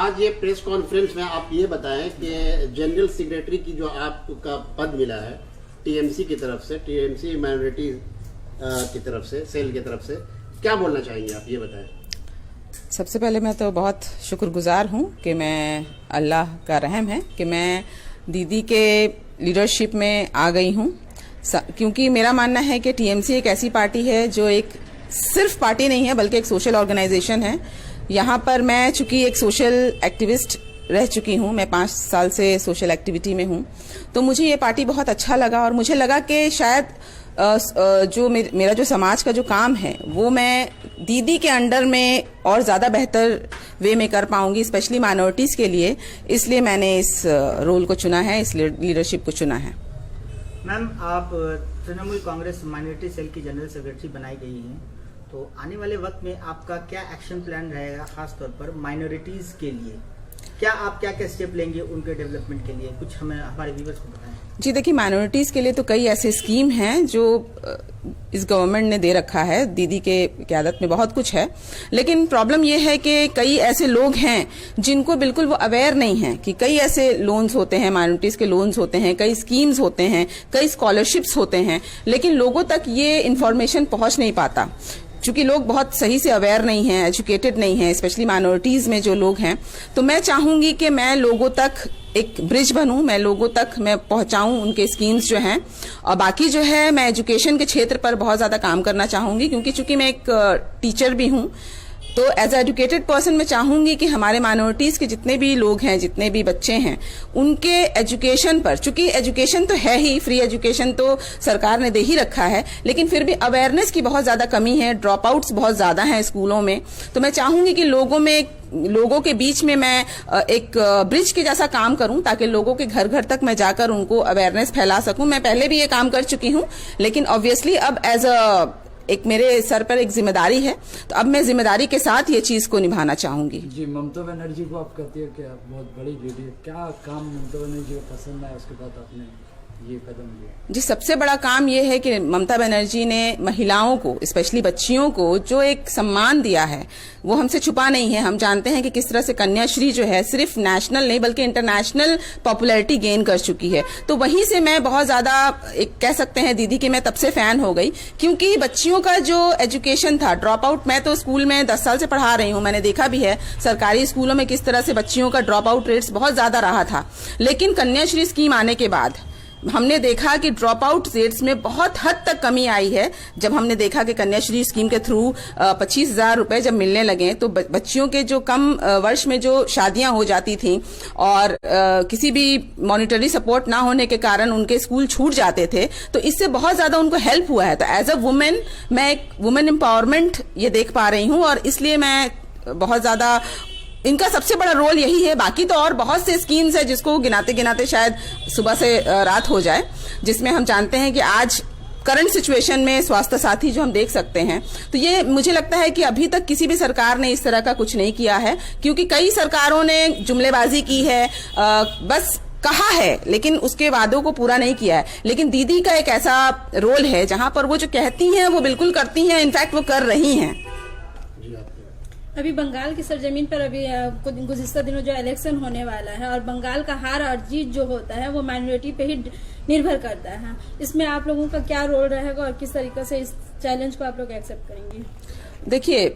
आज ये press conference में आप ये बताएं कि जनरल सेक्रेटरी की जो आपका पद मिला है टीएमसी की तरफ से, टीएमसी माइनॉरिटी की तरफ से, सेल की तरफ से, क्या बोलना चाहेंगे आप, ये बताएं। सबसे पहले मैं तो बहुत शुक्रगुजार हूँ कि मैं, अल्लाह का रहम है कि मैं दीदी के लीडरशिप में आ गई हूँ, क्योंकि मेरा मानना है कि टीएमसी एक ऐसी पार्टी है जो एक सिर्फ पार्टी नहीं है बल्कि एक सोशल ऑर्गेनाइजेशन है। यहाँ पर मैं चूंकि एक सोशल एक्टिविस्ट रह चुकी हूँ, मैं 5 साल से सोशल एक्टिविटी में हूँ, तो मुझे ये पार्टी बहुत अच्छा लगा और मुझे लगा कि शायद जो मेरा जो समाज का जो काम है वो मैं दीदी के अंडर में और ज़्यादा बेहतर वे में कर पाऊंगी, स्पेशली माइनॉरिटीज़ के लिए। इसलिए मैंने इस रोल को चुना है, इस लीडरशिप को चुना है। मैम, आप तृणमूल कांग्रेस माइनॉरिटी सेल की जनरल सेक्रेटरी बनाई गई हैं, तो आने वाले वक्त में आपका क्या एक्शन प्लान रहेगा, खास तौर पर माइनॉरिटीज़ के लिए? आप क्या स्टेप लेंगे उनके डेवलपमेंट के लिए? कुछ हमें, हमारे व्यूअर्स को बताएं। जी देखिए, माइनॉरिटीज के लिए तो कई ऐसे स्कीम हैं जो इस गवर्नमेंट ने दे रखा है, दीदी के क़यादत में बहुत कुछ है, लेकिन प्रॉब्लम यह है कि कई ऐसे लोग हैं जिनको बिल्कुल वो अवेयर नहीं है कि कई ऐसे लोन्स होते हैं, माइनॉरिटीज के लोन्स होते हैं, कई स्कीम्स होते हैं, कई स्कॉलरशिप्स होते हैं, लेकिन लोगों तक ये इन्फॉर्मेशन पहुंच नहीं पाता क्योंकि लोग बहुत सही से अवेयर नहीं हैं, एजुकेटेड नहीं हैं, स्पेशली माइनॉरिटीज में जो लोग हैं। तो मैं चाहूंगी कि मैं लोगों तक एक ब्रिज बनूं, मैं लोगों तक मैं पहुंचाऊं उनके स्कीम्स जो हैं, और बाकी जो है मैं एजुकेशन के क्षेत्र पर बहुत ज्यादा काम करना चाहूंगी, क्योंकि चूंकि मैं एक टीचर भी हूं, तो एज एजुकेटेड पर्सन मैं चाहूंगी कि हमारे माइनॉरिटीज के जितने भी लोग हैं, जितने भी बच्चे हैं, उनके एजुकेशन पर, चूंकि एजुकेशन तो है ही, फ्री एजुकेशन तो सरकार ने दे ही रखा है, लेकिन फिर भी अवेयरनेस की बहुत ज्यादा कमी है, ड्रॉप आउट्स बहुत ज्यादा हैं स्कूलों में। तो मैं चाहूंगी कि लोगों के बीच में मैं एक ब्रिज के जैसा काम करूं, ताकि लोगों के घर घर तक मैं जाकर उनको अवेयरनेस फैला सकूं। मैं पहले भी ये काम कर चुकी हूं, लेकिन ऑब्वियसली अब एक मेरे सर पर एक जिम्मेदारी है, तो अब मैं जिम्मेदारी के साथ ये चीज को निभाना चाहूंगी। जी, ममता बनर्जी को आप कहती है कि आप बहुत बड़ी लीडर, क्या काम ममता बनर्जी को पसंद आया, उसके बाद आपने ये कदम लिया? जी, सबसे बड़ा काम ये है कि ममता बनर्जी ने महिलाओं को, स्पेशली बच्चियों को जो एक सम्मान दिया है वो हमसे छुपा नहीं है। हम जानते हैं कि किस तरह से कन्याश्री जो है सिर्फ नेशनल नहीं बल्कि इंटरनेशनल पॉपुलैरिटी गेन कर चुकी है। तो वहीं से मैं बहुत ज्यादा एक कह सकते हैं दीदी की मैं तब से फैन हो गई, क्योंकि बच्चियों का जो एजुकेशन था, ड्रॉप आउट, मैं तो स्कूल में 10 साल से पढ़ा रही हूँ, मैंने देखा भी है सरकारी स्कूलों में किस तरह से बच्चियों का ड्रॉप आउट रेट्स बहुत ज्यादा रहा था। लेकिन कन्याश्री स्कीम आने के बाद हमने देखा कि ड्रॉप आउट रेट्स में बहुत हद तक कमी आई है। जब हमने देखा कि कन्याश्री स्कीम के थ्रू 25,000 रुपए जब मिलने लगे, तो बच्चियों के जो कम वर्ष में जो शादियां हो जाती थी और किसी भी मॉनिटरी सपोर्ट ना होने के कारण उनके स्कूल छूट जाते थे, तो इससे बहुत ज्यादा उनको हेल्प हुआ है। तो एज अ वुमेन मैं एक वुमेन एम्पावरमेंट ये देख पा रही हूँ, और इसलिए मैं बहुत ज्यादा, इनका सबसे बड़ा रोल यही है। बाकी तो और बहुत से स्कीम्स है जिसको गिनाते गिनाते शायद सुबह से रात हो जाए, जिसमें हम जानते हैं कि आज करंट सिचुएशन में स्वास्थ्य साथी जो हम देख सकते हैं, तो ये मुझे लगता है कि अभी तक किसी भी सरकार ने इस तरह का कुछ नहीं किया है, क्योंकि कई सरकारों ने जुमलेबाजी की है, बस कहा है लेकिन उसके वादों को पूरा नहीं किया है। लेकिन दीदी का एक ऐसा रोल है जहां पर वो जो कहती हैं वो बिल्कुल करती हैं, इनफैक्ट वो कर रही हैं। अभी बंगाल की सरजमीन पर अभी गुज़िश्ता दिनों जो इलेक्शन होने वाला है, और बंगाल का हार और जीत जो होता है वो माइनॉरिटी पे ही निर्भर करता है। इसमें आप लोगों का क्या रोल रहेगा और किस तरीके से इस चैलेंज को आप लोग एक्सेप्ट करेंगे? देखिए,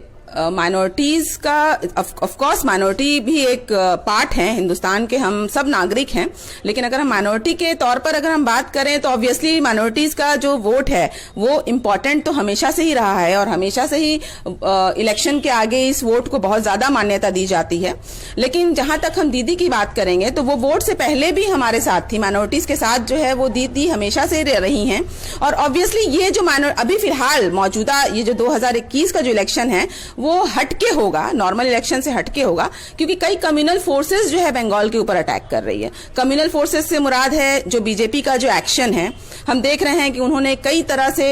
माइनॉरिटीज का ऑफ कोर्स माइनॉरिटी भी एक पार्ट है हिंदुस्तान के, हम सब नागरिक हैं, लेकिन अगर हम माइनॉरिटी के तौर पर अगर हम बात करें तो ऑब्वियसली माइनॉरिटीज का जो वोट है वो इम्पोर्टेंट तो हमेशा से ही रहा है, और हमेशा से ही इलेक्शन के आगे इस वोट को बहुत ज्यादा मान्यता दी जाती है। लेकिन जहां तक हम दीदी की बात करेंगे तो वो वोट से पहले भी हमारे साथ थी, माइनॉरिटीज के साथ जो है वो दीदी हमेशा से रही हैं। और ऑब्वियसली ये जो अभी फिलहाल मौजूदा ये जो 2021 का जो इलेक्शन है वो हटके होगा, नॉर्मल इलेक्शन से हटके होगा, क्योंकि कई कम्युनल फोर्सेस जो है बंगाल के ऊपर अटैक कर रही है। कम्युनल फोर्सेस से मुराद है जो बीजेपी का जो एक्शन है, हम देख रहे हैं कि उन्होंने कई तरह से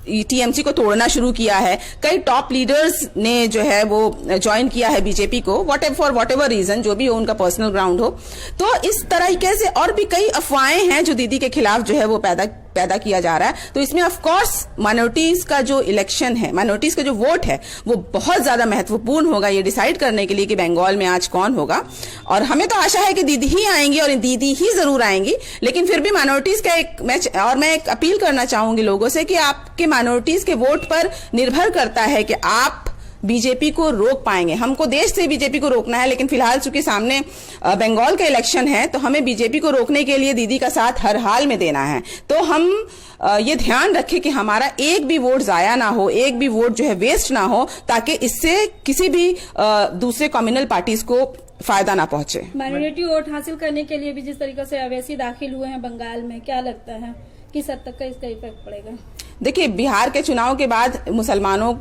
टीएमसी को तोड़ना शुरू किया है। कई टॉप लीडर्स ने जो है वो ज्वाइन किया है बीजेपी को, फॉर वॉट एवर रीजन, जो भी हो उनका पर्सनल ग्राउंड हो। तो इस तरीके से और भी कई अफवाहें हैं जो दीदी के खिलाफ जो है वो पैदा पैदा किया जा रहा है। तो इसमें ऑफ कोर्स माइनॉरिटीज का जो इलेक्शन है, माइनॉरिटीज का जो वोट है, वो बहुत ज्यादा महत्वपूर्ण होगा ये डिसाइड करने के लिए कि बंगाल में आज कौन होगा। और हमें तो आशा है कि दीदी ही आएंगी और दीदी ही जरूर आएंगी, लेकिन फिर भी माइनॉरिटीज का मैं एक अपील करना चाहूंगी लोगों से कि आपके माइनॉरिटीज के वोट पर निर्भर करता है कि आप बीजेपी को रोक पाएंगे। हमको देश से बीजेपी को रोकना है, लेकिन फिलहाल चूंकि सामने बंगाल का इलेक्शन है तो हमें बीजेपी को रोकने के लिए दीदी का साथ हर हाल में देना है। तो हम ये ध्यान रखें कि हमारा एक भी वोट जाया ना हो, एक भी वोट जो है वेस्ट ना हो, ताकि इससे किसी भी दूसरे कम्युनल पार्टीज को फायदा ना पहुंचे। माइनॉरिटी वोट हासिल करने के लिए भी जिस तरीके से अवैसी दाखिल हुए हैं बंगाल में, क्या लगता है किस हद तक का इसका इफेक्ट पड़ेगा? देखिए, बिहार के चुनाव के बाद मुसलमानों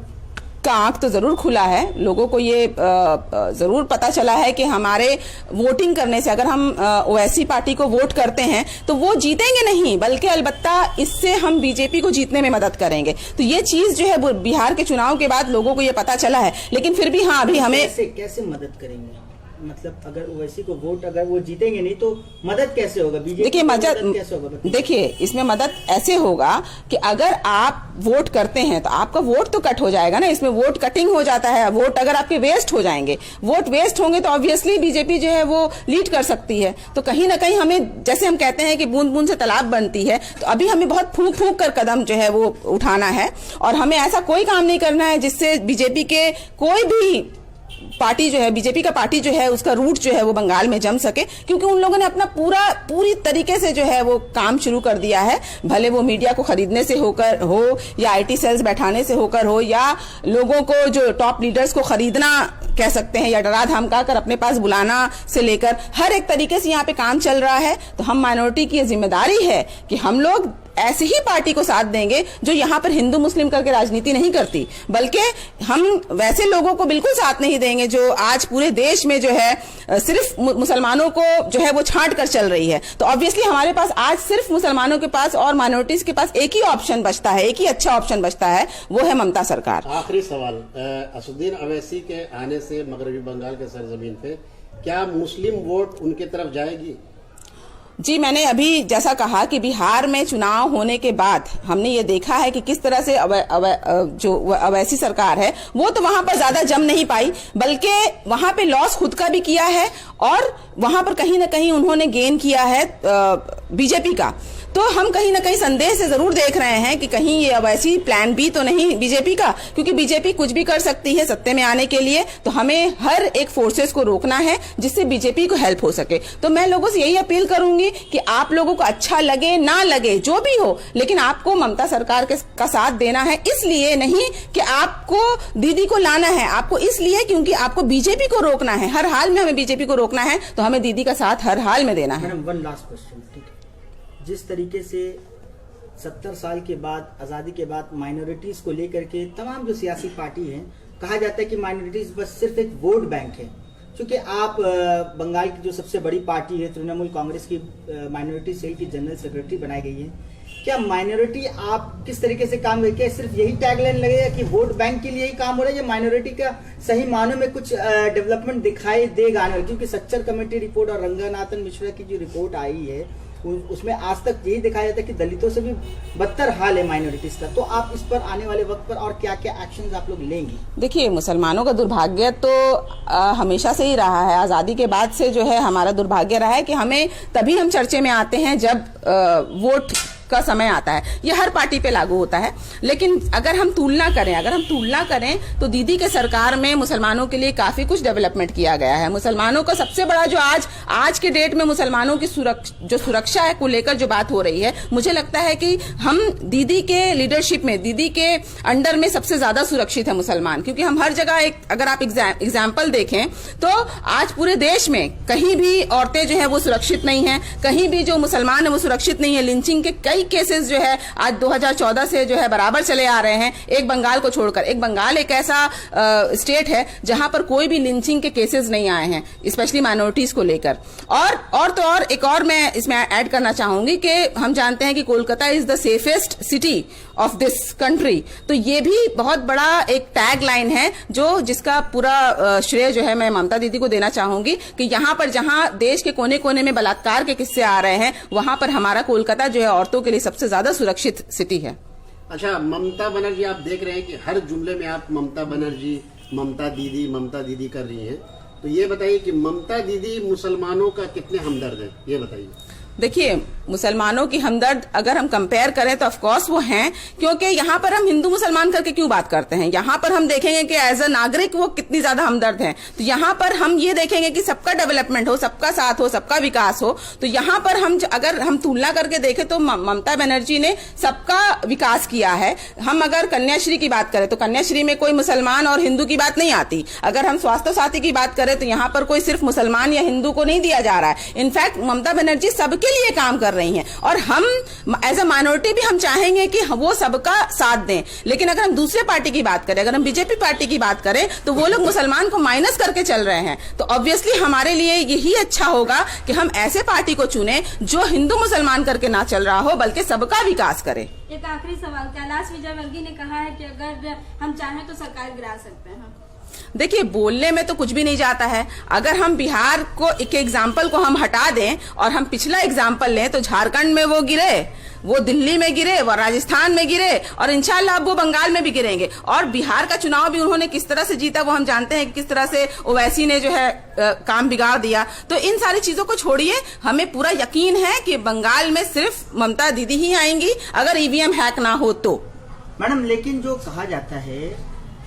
का आंख तो जरूर खुला है। लोगों को ये जरूर पता चला है कि हमारे वोटिंग करने से, अगर हम ओवैसी पार्टी को वोट करते हैं तो वो जीतेंगे नहीं, बल्कि अलबत्ता इससे हम बीजेपी को जीतने में मदद करेंगे। तो ये चीज जो है बिहार के चुनाव के बाद लोगों को ये पता चला है। लेकिन फिर भी हाँ, अभी हमें कैसे मदद करेंगे? मतलब अगर ओवैसी को वोट, अगर वो जीतेंगे नहीं तो मदद कैसे होगा? देखिए, मदद कैसे होगा? देखिए, इसमें मदद ऐसे होगा कि अगर आप वोट करते हैं तो आपका वोट तो कट हो जाएगा ना, इसमें वोट कटिंग हो जाता है। वोट अगर आपके वेस्ट हो जाएंगे, वोट वेस्ट होंगे तो ऑब्वियसली बीजेपी जो है वो लीड कर सकती है। तो कहीं ना कहीं हमें, जैसे हम कहते हैं कि बूंद बूंद से तालाब बनती है, तो अभी हमें बहुत फूंक फूंक कर कदम जो है वो उठाना है। और हमें ऐसा कोई काम नहीं करना है जिससे बीजेपी के कोई भी पार्टी जो है, बीजेपी का पार्टी जो है, उसका रूट जो है वो बंगाल में जम सके, क्योंकि उन लोगों ने अपना पूरी तरीके से जो है वो काम शुरू कर दिया है। भले वो मीडिया को खरीदने से होकर हो, या आईटी सेल्स बैठाने से होकर हो, या लोगों को जो टॉप लीडर्स को खरीदना कह सकते हैं, या डरा धमका कर अपने पास बुलाना से लेकर हर एक तरीके से यहाँ पे काम चल रहा है। तो हम माइनॉरिटी की जिम्मेदारी है कि हम लोग ऐसी ही पार्टी को साथ देंगे जो यहाँ पर हिंदू मुस्लिम करके राजनीति नहीं करती, बल्कि हम वैसे लोगों को बिल्कुल साथ नहीं देंगे जो आज पूरे देश में जो है सिर्फ मुसलमानों को जो है वो छांट कर चल रही है। तो ऑब्वियसली हमारे पास आज सिर्फ मुसलमानों के पास और माइनॉरिटीज के पास एक ही ऑप्शन बचता है, एक ही अच्छा ऑप्शन बचता है, वो है ममता सरकार। आखिरी सवाल, असदुद्दीन अवैसी के आने से मगरबी बंगाल के सरजमीन पे क्या मुस्लिम वोट उनके तरफ जाएगी? जी, मैंने अभी जैसा कहा कि बिहार में चुनाव होने के बाद हमने ये देखा है कि किस तरह से जो अवैसी सरकार है वो तो वहां पर ज्यादा जम नहीं पाई, बल्कि वहां पे लॉस खुद का भी किया है और वहां पर कहीं ना कहीं उन्होंने गेन किया है बीजेपी का। तो हम कहीं ना कहीं संदेह से जरूर देख रहे हैं कि कहीं ये अवैसी प्लान बी तो नहीं बीजेपी का, क्योंकि बीजेपी कुछ भी कर सकती है सत्ते में आने के लिए। तो हमें हर एक फोर्सेस को रोकना है जिससे बीजेपी को हेल्प हो सके। तो मैं लोगों से यही अपील करूंगी कि आप लोगों को अच्छा लगे ना लगे जो भी हो, लेकिन आपको ममता सरकार का साथ देना है। इसलिए नहीं कि आपको दीदी को लाना है, आपको इसलिए क्योंकि आपको बीजेपी को रोकना है। हर हाल में हमें बीजेपी को रोकना है, तो हमें दीदी का साथ हर हाल में देना है। मैडम, वन लास्ट क्वेश्चन, ठीक है? जिस तरीके से 70 साल के बाद, आज़ादी के बाद माइनॉरिटीज़ को लेकर के तमाम जो सियासी पार्टी हैं, कहा जाता है कि माइनॉरिटीज़ बस सिर्फ एक वोट बैंक है। क्योंकि आप बंगाल की जो सबसे बड़ी पार्टी है तृणमूल कांग्रेस की माइनॉरिटी सेल की जनरल सेक्रेटरी बनाई गई है, क्या माइनॉरिटी आप किस तरीके से काम करके सिर्फ यही टैगलाइन लगेगा कि वोट बैंक के लिए ही काम हो रहा है, या माइनॉरिटी का सही मानों में कुछ डेवलपमेंट दिखाई देगा आने वाले? क्योंकि सच्चर कमेटी रिपोर्ट और रंगनाथन मिश्रा की जो रिपोर्ट आई है उसमें आज तक यही दिखाया जाता है कि दलितों से भी बदतर हाल है माइनॉरिटीज का। तो आप इस पर आने वाले वक्त पर और क्या क्या एक्शंस आप लोग लेंगी? देखिए, मुसलमानों का दुर्भाग्य तो हमेशा से ही रहा है। आजादी के बाद से जो है हमारा दुर्भाग्य रहा है कि हमें तभी हम चर्चे में आते हैं जब वोट का समय आता है। ये हर पार्टी पे लागू होता है। लेकिन अगर हम तुलना करें तो दीदी के सरकार में मुसलमानों के लिए काफी कुछ डेवलपमेंट किया गया है। मुसलमानों का सबसे बड़ा जो आज के डेट में मुसलमानों की सुरक्षा है को लेकर जो बात हो रही है, मुझे लगता है कि हम दीदी के लीडरशिप में, दीदी के अंडर में सबसे ज्यादा सुरक्षित है मुसलमान। क्योंकि हम हर जगह अगर आप एग्जाम्पल देखें तो आज पूरे देश में कहीं भी औरतें जो है वो सुरक्षित नहीं है, कहीं भी जो मुसलमान है वो सुरक्षित नहीं है। लिंचिंग के कई केसेस जो है आज 2014 से जो है बराबर चले आ रहे हैं, एक बंगाल को छोड़कर। एक बंगाल एक ऐसा स्टेट है जहां पर कोई भी लिंचिंग के केसेस नहीं आए हैं, स्पेशली माइनॉरिटीज को लेकर। और एक और मैं इसमें ऐड करना चाहूंगी कि हम जानते हैं कि Kolkata is the safest city of this country. तो ये भी बहुत बड़ा एक टैग लाइन है जिसका पूरा श्रेय जो है मैं ममता दीदी को देना चाहूंगी कि यहाँ पर जहाँ देश के कोने कोने में बलात्कार के किस्से आ रहे हैं, वहां पर हमारा कोलकाता जो है औरतों के लिए सबसे ज्यादा सुरक्षित सिटी है। अच्छा, ममता बनर्जी, आप देख रहे हैं कि हर जुमले में आप ममता बनर्जी, ममता दीदी कर रही हैं, तो ये बताइए कि ममता दीदी मुसलमानों का कितने हमदर्द है, ये बताइए। देखिए, मुसलमानों की हमदर्द अगर हम कंपेयर करें तो ऑफ कोर्स वो हैं, क्योंकि यहाँ पर हम हिंदू मुसलमान करके क्यों बात करते हैं। यहाँ पर हम देखेंगे कि एज अ नागरिक वो कितनी ज्यादा हमदर्द हैं। तो यहाँ पर हम ये देखेंगे कि सबका डेवलपमेंट हो, सबका साथ हो, सबका विकास हो। तो यहाँ पर अगर हम तुलना करके देखें तो ममता बनर्जी ने सबका विकास किया है। हम अगर कन्याश्री की बात करें तो कन्याश्री में कोई मुसलमान और हिंदू की बात नहीं आती। अगर हम स्वास्थ्य साथी की बात करें तो यहाँ पर कोई सिर्फ मुसलमान या हिंदू को नहीं दिया जा रहा है। इनफैक्ट ममता बनर्जी सबके लिए काम कर रही हैं, और हम एज अ माइनॉरिटी भी हम चाहेंगे कि वो सबका साथ दें। लेकिन अगर हम दूसरे पार्टी की बात करें, अगर हम बीजेपी पार्टी की बात करें, तो वो लोग मुसलमान को माइनस करके चल रहे हैं। तो ऑब्वियसली हमारे लिए यही अच्छा होगा कि हम ऐसे पार्टी को चुने जो हिंदू मुसलमान करके ना चल रहा हो, बल्कि सबका विकास करे। एक आखिरी सवाल, कैलाश विजयवर्गीय ने कहा है कि अगर हम चाहें तो सरकार गिरा सकते हैं। देखिए, बोलने में तो कुछ भी नहीं जाता है। अगर हम बिहार को एक एग्जाम्पल को हम हटा दें और हम पिछला एग्जाम्पल लें तो झारखंड में वो गिरे, वो दिल्ली में गिरे, वो राजस्थान में गिरे, और इंशाल्लाह अब वो बंगाल में भी गिरेंगे। और बिहार का चुनाव भी उन्होंने किस तरह से जीता वो हम जानते हैं, किस तरह से ओवैसी ने जो है काम बिगाड़ दिया। तो इन सारी चीजों को छोड़िए, हमें पूरा यकीन है कि बंगाल में सिर्फ ममता दीदी ही आएंगी अगर ईवीएम हैक ना हो तो। मैडम, लेकिन जो कहा जाता है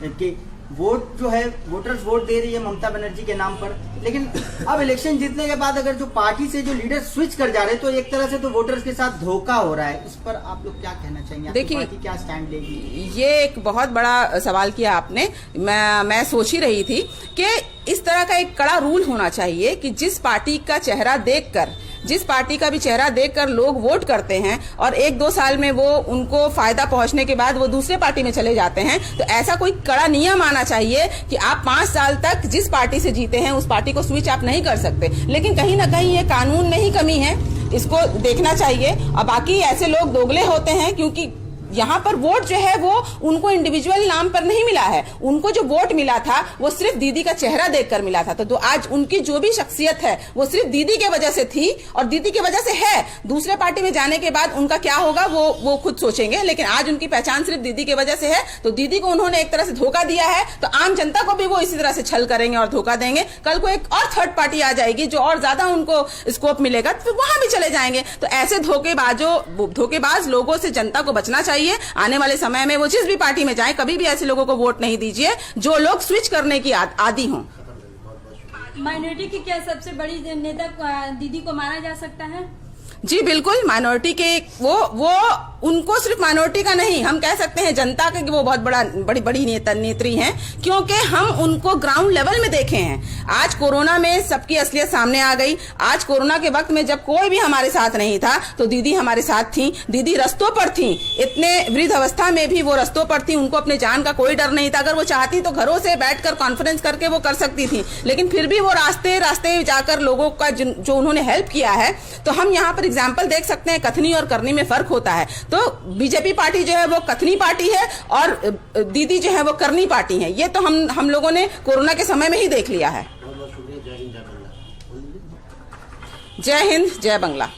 कि वोट जो है, वोटर्स वोट दे रही है ममता बनर्जी के नाम पर, लेकिन अब इलेक्शन जीतने के बाद अगर जो पार्टी से जो लीडर स्विच कर जा रहे हैं तो एक तरह से तो वोटर्स के साथ धोखा हो रहा है। इस पर आप लोग क्या कहना चाहेंगे? देखिए, पार्टी क्या स्टैंड लेगी? ये एक बहुत बड़ा सवाल किया आपने। मैं सोच ही रही थी कि इस तरह का एक कड़ा रूल होना चाहिए कि जिस पार्टी का चेहरा देखकर, जिस पार्टी का भी चेहरा देखकर लोग वोट करते हैं और 1-2 साल में वो उनको फायदा पहुंचने के बाद वो दूसरे पार्टी में चले जाते हैं, तो ऐसा कोई कड़ा नियम आना चाहिए कि आप 5 साल तक जिस पार्टी से जीते हैं उस पार्टी को स्विच आप नहीं कर सकते। लेकिन कहीं ना कहीं ये कानून में ही कमी है, इसको देखना चाहिए। और बाकी ऐसे लोग दोगले होते हैं, क्योंकि यहाँ पर वोट जो है वो उनको इंडिविजुअल नाम पर नहीं मिला है। उनको जो वोट मिला था वो सिर्फ दीदी का चेहरा देखकर मिला था। तो आज उनकी जो भी शख्सियत है वो सिर्फ दीदी के वजह से थी और दीदी की वजह से है। दूसरे पार्टी में जाने के बाद उनका क्या होगा वो खुद सोचेंगे, लेकिन आज उनकी पहचान सिर्फ दीदी की वजह से है। तो दीदी को उन्होंने एक तरह से धोखा दिया है, तो आम जनता को भी वो इसी तरह से छल करेंगे और धोखा देंगे। कल को एक और थर्ड पार्टी आ जाएगी जो और ज्यादा उनको स्कोप मिलेगा, तो वहां भी चले जाएंगे। तो ऐसे धोखेबाज लोगों से जनता को बचना चाहिए। आने वाले समय में वो जिस भी पार्टी में जाए, कभी भी ऐसे लोगों को वोट नहीं दीजिए जो लोग स्विच करने की आदी हों। माइनॉरिटी की क्या सबसे बड़ी नेता दीदी को माना जा सकता है? जी बिल्कुल, माइनॉरिटी के वो उनको सिर्फ माइनॉरिटी का नहीं, हम कह सकते हैं जनता के कि वो बहुत बड़ी नेत्री हैं, क्योंकि हम उनको ग्राउंड लेवल में देखे हैं। आज कोरोना में सबकी असलियत सामने आ गई। आज कोरोना के वक्त में जब कोई भी हमारे साथ नहीं था तो दीदी हमारे साथ थी। दीदी रस्तों पर थी, इतने वृद्ध अवस्था में भी वो रस्तों पर थी। उनको अपने जान का कोई डर नहीं था। अगर वो चाहती तो घरों से बैठकर कॉन्फ्रेंस करके वो कर सकती थी, लेकिन फिर भी वो रास्ते जाकर लोगों का जो उन्होंने हेल्प किया है। तो हम यहाँ पर एग्जाम्पल देख सकते हैं, कथनी और करनी में फर्क होता है। तो बीजेपी पार्टी जो है वो कथनी पार्टी है और दीदी जो है वो करनी पार्टी है। ये तो हम लोगों ने कोरोना के समय में ही देख लिया है। बहुत बहुत शुक्रिया। जय हिंद, जय बांग्ला। जय हिंद, जय बांग्ला।